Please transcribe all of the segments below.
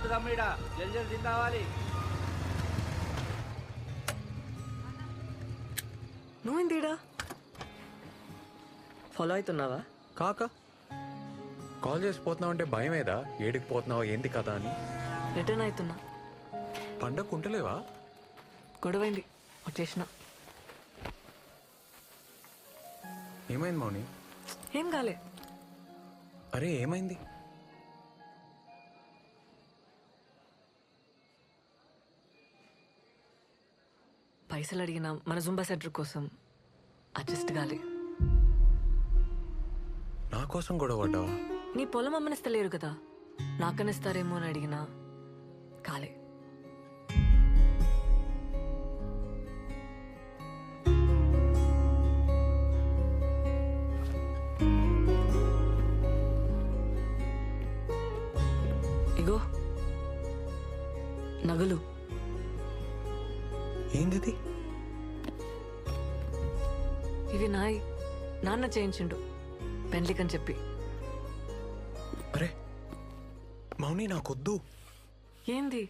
Food దమ్మిడా Jal Jal తిని రావాలి. నువ్వేందిడా follow అవుతున్నావా? కాక కాల్ చేసి పోతున్నావు అంటే భయమేదా? ఏడికి పోతున్నావు ఏంటి కదా అని. రిటర్న్ అవుతున్నా. పండగ ఉంటలేవా? గొడవైంది వచ్చేసిన. ఏమైంది మౌని? ఏం కాలే. అరే ఏమైంది? పైసలు అడిగిన మన జుంబా సెంటర్ కోసం అడ్జస్ట్ కాలే. నా కోసం గొడవ పడ్డావా? నీ పొలం అమ్మనిస్తలేరు కదా, నాకనిస్తారేమో అని అడిగినా కాలే. ఇగో నగలు. ఏంది? ఇవి నాయి, నాన్న చేయించిండు పెండ్లికని చెప్పి. అరే మౌని నాకొద్దు. ఏంది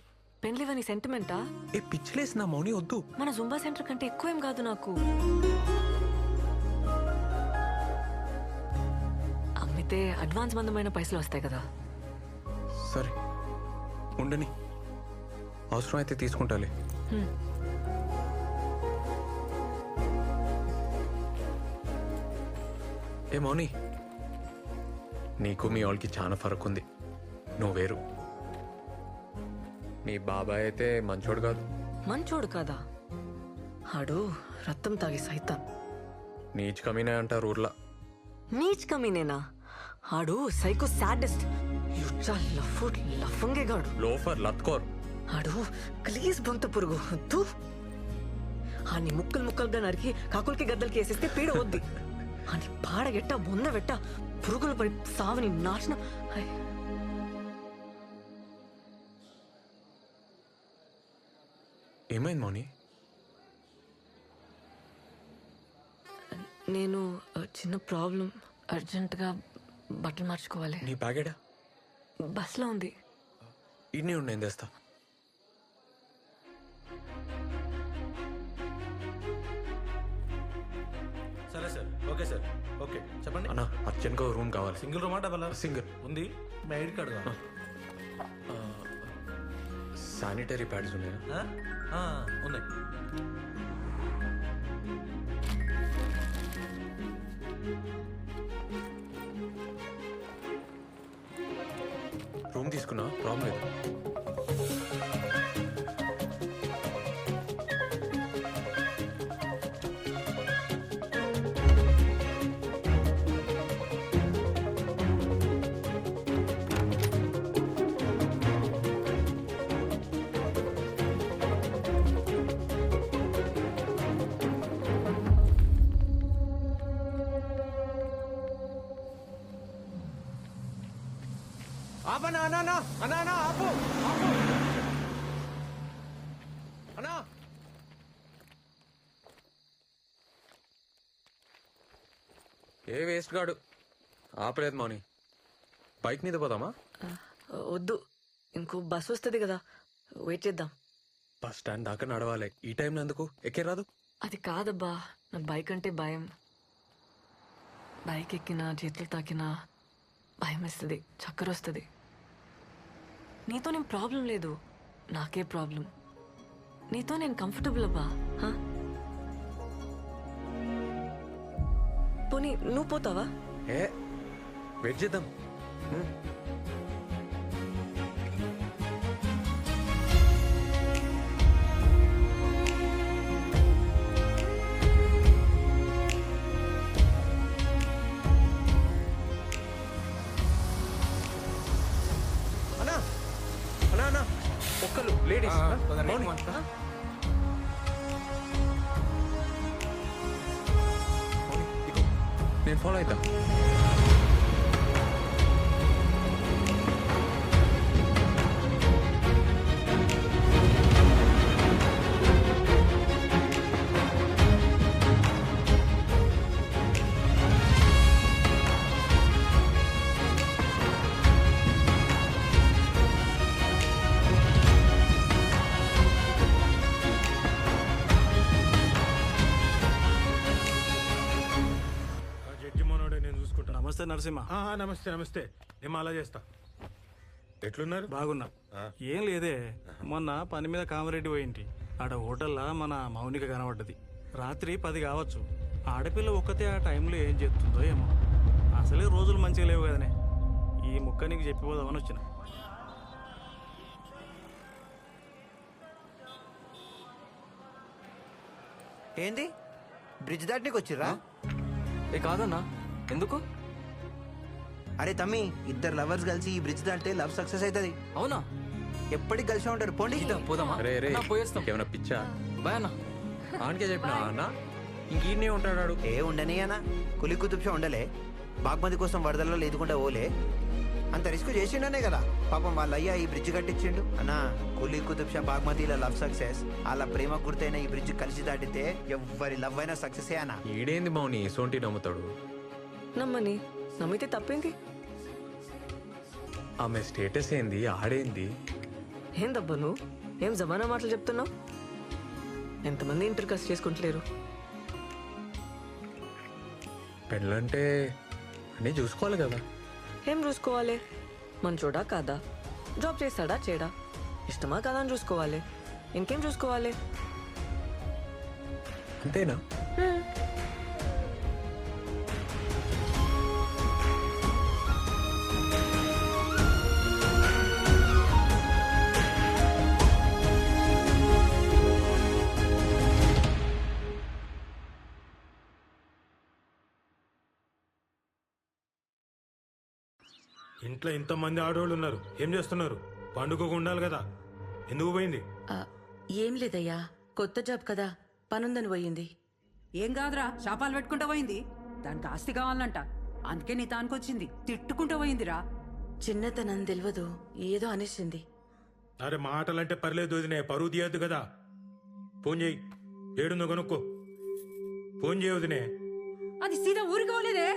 పెండ్లివని సెంటిమెంటా? ఏ పిచ్చిలేసి నా మౌని వద్దు. మన జుంబా సెంటర్ కంటే ఎక్కువ ఏం కాదు నాకు. అమ్మితే అడ్వాన్స్ మందమైన పైసలు వస్తాయి కదా. సరే ఉండని, అవసరం అయితే తీసుకుంటాలే. హ్మ్. ఏ మౌని, నీకు మీ వాళ్ళకి చాలా ఫరక్ ఉంది. నువ్వు వేరు. నీ బాబాయ్ అయితే మంచోడు కాదు. మంచోడు కాదా? ఆడు రక్తం తాగి సైతాన్. నీచ్ కమీనే అంటారు ఊర్లా. నీచ్ కమీనేనా? ఆడు సైకో సాడెస్ట్, యుచ్చా లఫంగేగాడు. లోఫర్ లత్కోర్. ఆడు ప్లీజ్ బొంత పురుగు వద్దు. ఆని ముక్కలు ముక్కలుగా నరికి కాకులకి గద్దలకి వేసేస్తే పీడ వద్ది. అని పాడగెట్ట బొంద వెట్ట పురుగుల పడి సావని నాశనం. ఏమైంది మౌని? నేను చిన్న ప్రాబ్లం, అర్జెంటుగా బట్టలు మార్చుకోవాలి. నీ బ్యాగేడా? బస్లో ఉంది. ఇన్ని ఉన్నాయి తెస్తా. సరే సార్, ఓకే సార్, ఓకే చెప్పండి. అన్నా అర్జెంట్గా రూమ్ కావాలి. Single రూమా double? సింగిల్ ఉంది. మీ ఐడి కార్డు కావాలి. శానిటరీ ప్యాడ్స్ ఉన్నాయా? ఉన్నాయి. రూమ్ తీసుకున్నా, ప్రాబ్లం లేదు. ఆపనా అన్నా అన్నా అన్నా అన్నా ఆపు ఆపు అన్నా. ఏ వేస్ట్ గాడు ఆపలేదు మౌని. బైక్ మీద పోదామా? వద్దు, ఇంకో బస్ వస్తుంది కదా, వెయిట్ చేద్దాం. బస్ స్టాండ్ దాకా నడవాలి. ఈ టైంలో ఎందుకు? ఎక్కే రాదు? అది కాదబ్బా, నాకు బైక్ అంటే భయం. బైక్ ఎక్కినా చేతులు తాకినా భయం వేస్తుంది, చక్కర వస్తుంది. నీతో నేను ప్రాబ్లం లేదు, నాకే ప్రాబ్లం. నీతో నేను కంఫర్టబుల్ అబ్బా. పోనీ నువ్వు పోతావా? ఏ వెయిట్ చేద్దాం. అన్నా అన్నా అన్నా ఒక్కలు లేడీస్. నేను ఫాలో అవుతా. చూసుకుంటా. నమస్తే నరసింహ. నమస్తే నమస్తే. నేను అలా చేస్తా. ఎట్లున్నారు? బాగున్నా. ఏం లేదే, మొన్న పని మీద కామారెడ్డి పోయింటి. ఆడ హోటల్లో మన మౌనిక కనబడ్డది. రాత్రి 10 కావచ్చు. ఆడపిల్ల ఒక్కతే ఆ టైంలో ఏం చేస్తుందో ఏమో. అసలే రోజులు మంచిగా లేవు కదనే. ఈ ముక్క నీకు చెప్పిపోదామని వచ్చిన. ఏంది బ్రిడ్జ్ దాటనీకి వచ్చిర్రా? ఏ కాదన్నా, ఎందుకు? అరే తమ్మి, ఇద్దరు లవర్స్ కలిసి ఈ బ్రిడ్జ్ దాటితే లవ్ సక్సెస్ అవుతుంది. అవునా? ఎప్పటికి కలిసి ఉంటారు. పోండి. పోదామా? అరే రే అన్నా, పోయేస్తాం. ఏమైనా పిచ్చా? బాయ్ అన్న. ఆనకే చెప్పినా అన్న ఇంకీడనే ఉంటాడు. ఏ ఉండని అన్న, కులి కుతుబ్షా ఉండలే. బాగ్మతి కోసం వరదల్లో లేదుకుండా ఓలే. అంత రిస్క్ చేసిండనే కదా పాపం వాళ్ళ అయ్యా ఈ బ్రిడ్జ్ కట్టించిండు. అన్న, కులి కుతుబ్షా బాగ్మతిల లవ్ సక్సెస్, వాళ్ళ ప్రేమ గుర్తైన ఈ బ్రిడ్జ్ కలిసి దాటితే ఎవ్వరి లవ్ అయినా సక్సెస్ అన్న. ఈడేంది మౌని సోంటి నమ్ముతాడు? నమ్మని, నమ్మితే తప్పేంది? ఆమె స్టేటస్ ఏంది, ఆడేంది? ఏం దబ్బా నువ్వు? ఏం జమానా మాటలు చెప్తున్నావు? ఎంతమంది ఇంటర్ కాస్ట్ చేసుకుంటలేరు? పెళ్ళంటే అన్నీ చూసుకోవాలి కదా. ఏం చూసుకోవాలి? మంచోడా కాదా, జాబ్ చేస్తాడా చేయడా, ఇష్టమా కాదా అని చూసుకోవాలి. ఇంకేం చూసుకోవాలి? అంతేనా? ఇంట్లో ఇంతమంది ఆడవాళ్ళు ఉన్నారు, ఏం చేస్తున్నారు? పండుగకు ఉండాలి కదా, ఎందుకు పోయింది? ఏం లేదయ్యా, కొత్త జాబ్ కదా, పనుందని పోయింది. ఏం కాదురా, శాపాలు పెట్టుకుంటూ పోయింది. దానికి ఆస్తి కావాలంట, అందుకే నీ తానుకొచ్చింది. తిట్టుకుంటూ పోయిందిరా. చిన్నతనం తెలియదు, ఏదో అనేసింది. అరే మాటలంటే పర్లేదు వదినే, పరువు తీయద్దు కదా. ఫోన్ చేయి, ఏడుందో కనుక్కో. ఫోన్ చేయ వదినే. అది సీదా ఊరికి పోలేదే,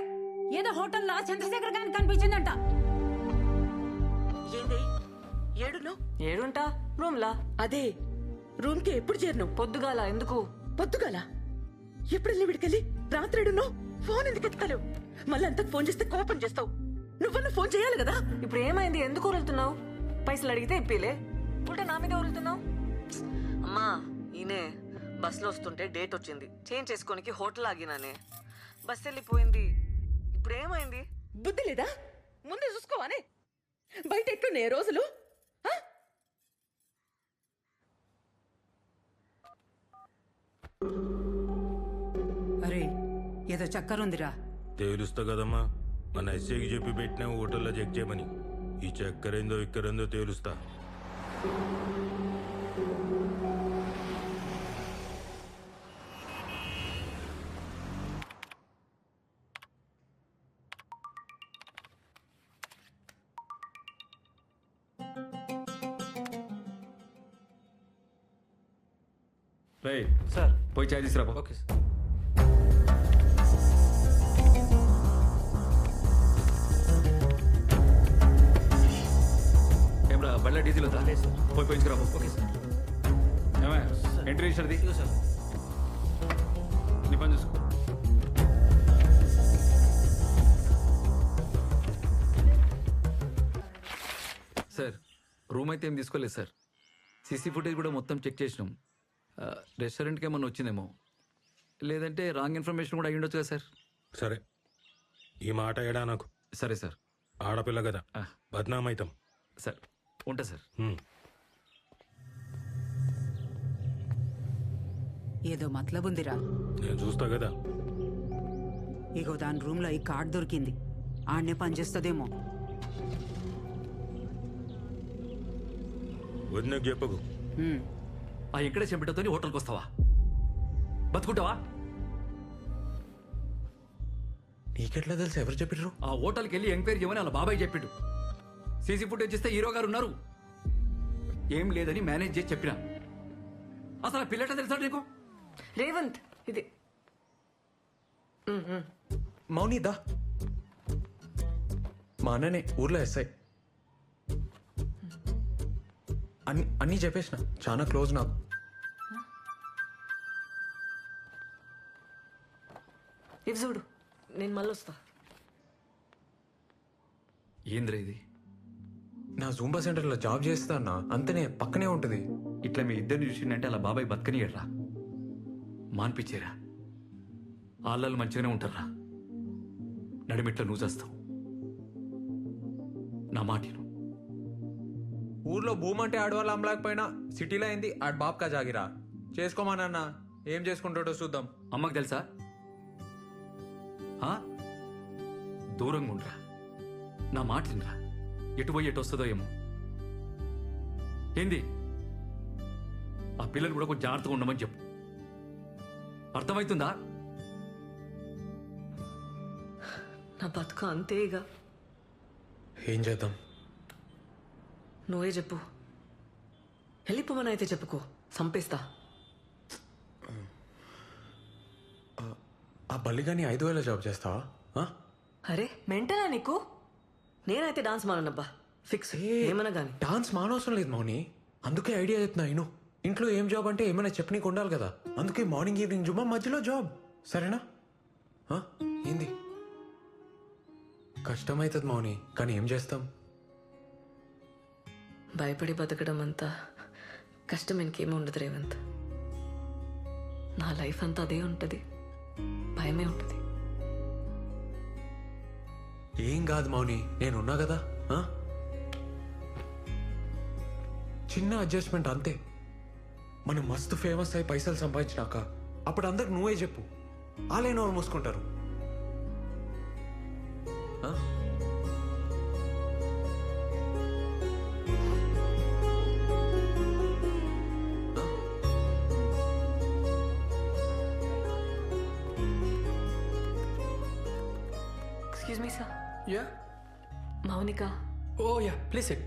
ఏదో హోటల్లో చంద్రశేఖర్ గారికి కనిపించిందంట. ఏంది ఏడును? ఏడుంటా రూమ్లా. అదే రూమ్ కి ఎప్పుడు చేరిను? పొద్దుగాల. ఎందుకు పొద్దుగాల? ఎప్పుడు విడికెళ్ళి రాత్రేడును? ఫోన్ ఎందుకు ఎత్తావు? మళ్ళీ అంతకు ఫోన్ చేస్తే కోపం చేస్తావు. నువ్వన్నా ఫోన్ చేయాలి కదా. ఇప్పుడు ఏమైంది? ఎందుకు వదులుతున్నావు? పైసలు అడిగితే ఇప్పిలే, ఉల్టా నా మీద వదులుతున్నావు. అమ్మా, ఈయనే బస్సులో వస్తుంటే డేట్ వచ్చింది, చేంజ్ చేసుకోనికి హోటల్ ఆగినానే. బస్ వెళ్ళిపోయింది. ఇప్పుడు ఏమైంది? బుద్ధి లేదా? ముందే చూసుకోవానే. బయట ఎట్లున్నాయి రోజులు? ఆ? అరే, ఏదో చక్కరుందిరా. తేలుస్తా కదమ్మా, మన ఎస్ఐకి చెప్పి పెట్టినా హోటల్లో చెక్ చేయమని. ఈ చక్కరేందో ఇక్కరేందో తేలుస్తా. సార్ పోయి చాయ్ తీసుకురా. Okay sir. ఏమరా బండ్ల డీజిల్ ఉందా? పోయి పోయించుకురా. Okay sir. ఏమే ఎంట్రీ ఇచ్చారది? ఇదిగో సార్. నీ పని చూసుకో. సార్, రూమ్ అయితే ఏం తీసుకోలేదు సార్. సీసీ ఫుటేజ్ కూడా మొత్తం చెక్ చేసినాం. రెస్టారెంట్కి ఏమన్నా వచ్చిందేమో, లేదంటే రాంగ్ ఇన్ఫర్మేషన్ కూడా అయ్యుండొచ్చు కదా సార్. సరే, ఈ మాట ఏడా నాకు. సరే సార్. ఆడపిల్ల కదా, బద్నామైతాం. సార్ ఉంటా సార్. ఏదో మతలబుందిరా. నేను చూస్తా కదా. ఇగో దాని రూమ్ లో ఈ కార్డ్ దొరికింది, ఆడనే పనిచేస్తుందేమో. వదినకు చెప్పకు. ఆ ఎక్కడే చెంపటతో హోటల్కి వస్తావా? బతుకుంటావా? నీకెట్లా తెలుసు? ఎవరు చెప్పిర్రు? ఆ హోటల్కి వెళ్ళి ఎంక్వైరీ చేయమని వాళ్ళ బాబాయ్ చెప్పిండు. సీసీ ఫుటేజ్ ఇస్తే హీరో గారు ఉన్నారు. ఏం లేదని మేనేజ్ చేసి చెప్పినా. అసలు ఆ పిల్లట తెలుసా నీకు? రేవంత్, ఇది మౌని దా. మా అన్ననే ఊర్లో ఎస్ఐ. అన్నీ చెప్పేసిన, చాలా క్లోజ్ నాకు. ఇవి చూడు, నేను మళ్ళీ వస్తా. ఏంద్రా ఇది? నా జూంబా సెంటర్లో జాబ్ చేస్తా అన్న, అంతనే పక్కనే ఉంటుంది. ఇట్లా మీ ఇద్దరిని చూసిందంటే అలా బాబాయ్ బతకనియడ్రా, మాన్పించేరా. ఆళ్ళు మంచిగానే ఉంటారా. నడిమిట్లో నువ్వు చేస్తావు. నా మాటిను. ఊర్లో భూమి అంటే ఆడవాళ్ళు అమ్మలేకపోయినా సిటీలో అయింది ఆడ బాబ్కా జాగిరా. చేసుకోమానన్న, ఏం చేసుకుంటాడో చూద్దాం. అమ్మకు తెలుసా? ఆ? దూరంగా ఉండరా. నా మాట వినరా. ఎటు పోయి ఎటు వస్తుందో ఏమో. ఏంది? ఆ పిల్లలు కూడా కొంచెం జాగ్రత్తగా ఉండమని చెప్పు. అర్థమవుతుందా? నా బతుక అంతే ఇక. ఏం చేద్దాం? నువ్వే చెప్పు. వెళ్ళిపోమని అయితే చెప్పుకో, సంపేస్తా. ఆ బల్లిగాని 5,000 జాబ్ చేస్తావా? ఆ? అరే మెంటలా నీకు? నేనైతే డాన్స్ మానబ్బా, ఫిక్స్. ఏమన్నా గానీ డాన్స్ మానవసరం లేదు మౌని, అందుకే ఐడియా చెప్తున్నా. ఇను ఇంట్లో ఏం జాబ్ అంటే ఏమైనా చెప్పనీకి ఉండాలి కదా, అందుకే మార్నింగ్ ఈవినింగ్ జుమ్మా, మధ్యలో జాబ్. సరేనా? ఆ? ఏంది? కష్టమవుతుంది మౌని, కానీ ఏం చేస్తాం? భయపడి బతకడం అంతా కష్టం ఇంకేమీ ఉండదు రేవంత్. నా లైఫ్ అంతా అదే ఉంటుంది, భయమే ఉంటుంది. ఏం కాదు మౌని, నేనున్నా కదా. ఆ? చిన్న అడ్జస్ట్మెంట్ అంతే. మనం మస్తు ఫేమస్ అయి పైసలు సంపాదించినాక అప్పుడు అందరికి నువ్వే చెప్పు, వాళ్ళే నోరు మూసుకుంటారు. ఆ? Excuse me sir. Yeah. Mounika. Oh, yeah. Please sit.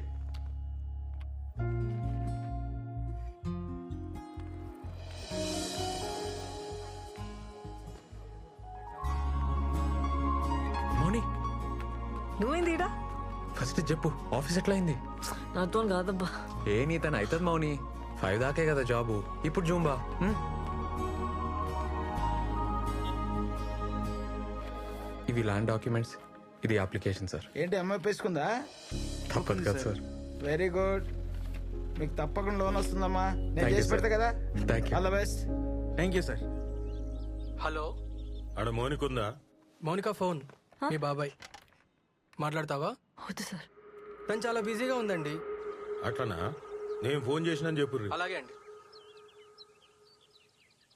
మౌని, నువ్వేంది ఈడ? ఫస్ట్ చెప్పు, ఆఫీస్ ఎట్లా అయింది? నాతో కాదబ్బా. ఏ నీ తను అవుతుంది మౌని, 5 దాకే కదా జాబు. ఇప్పుడు జూంబా. ఇవి ల్యాండ్ డాక్యుమెంట్స్, ఇది అప్లికేషన్ సార్. ఏంటి అమ్మాయి పేసుకుందా? తప్పదు కదా సార్. Very good. మీకు తప్పకుండా లోన్ వస్తుందమ్మా. నేను Thank you, చేసి పెడతా sir. కదా. Thank you. All the best. Thank you sir. Hello, ఆడ మౌనికుందా? మౌనిక ఫోన్. మీ బాబాయ్ మాట్లాడతావా? వద్దు సార్. తను చాలా బిజీగా ఉందండి. అట్లనా? నేను ఫోన్ చేసినా చెప్పుర్రి. అలాగే అండి.